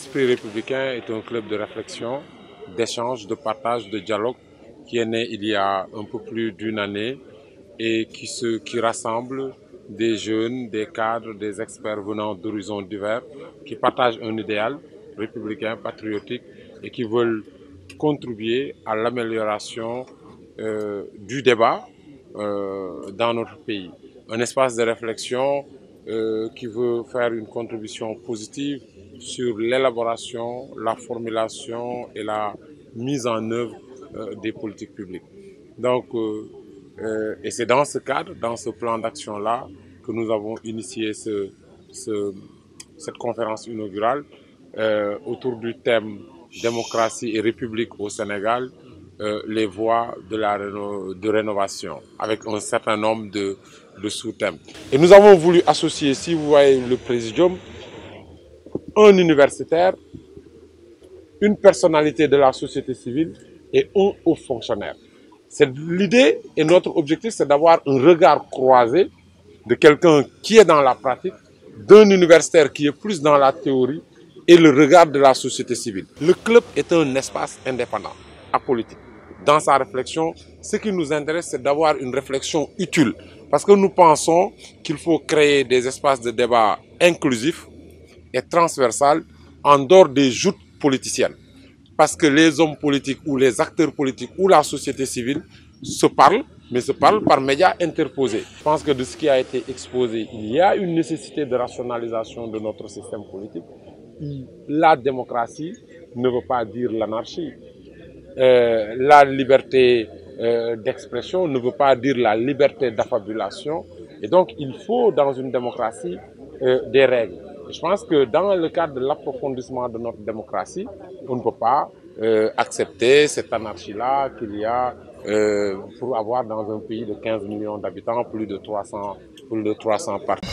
l'Esprit républicain est un club de réflexion, d'échange, de partage, de dialogue qui est né il y a un peu plus d'une année et qui rassemble des jeunes, des cadres, des experts venant d'horizons divers qui partagent un idéal républicain, patriotique et qui veulent contribuer à l'amélioration du débat dans notre pays. Un espace de réflexion qui veut faire une contribution positive sur l'élaboration, la formulation et la mise en œuvre des politiques publiques. Donc, et c'est dans ce cadre, dans ce plan d'action-là, que nous avons initié cette conférence inaugurale autour du thème démocratie et république au Sénégal, les voies de rénovation, avec un certain nombre de sous-thèmes. Et nous avons voulu associer, si vous voyez le présidium, un universitaire, une personnalité de la société civile et un haut fonctionnaire. L'idée et notre objectif, c'est d'avoir un regard croisé de quelqu'un qui est dans la pratique, d'un universitaire qui est plus dans la théorie et le regard de la société civile. Le club est un espace indépendant, apolitique. Dans sa réflexion, ce qui nous intéresse, c'est d'avoir une réflexion utile. Parce que nous pensons qu'il faut créer des espaces de débat inclusifs et transversales en dehors des joutes politiciennes. Parce que les hommes politiques ou les acteurs politiques ou la société civile se parlent, mais se parlent par médias interposés. Je pense que de ce qui a été exposé, il y a une nécessité de rationalisation de notre système politique. La démocratie ne veut pas dire l'anarchie. La liberté d'expression ne veut pas dire la liberté d'affabulation. Et donc, il faut dans une démocratie des règles. Je pense que dans le cadre de l'approfondissement de notre démocratie, on ne peut pas accepter cette anarchie-là qu'il y a pour avoir dans un pays de 15 millions d'habitants plus de 300 partis.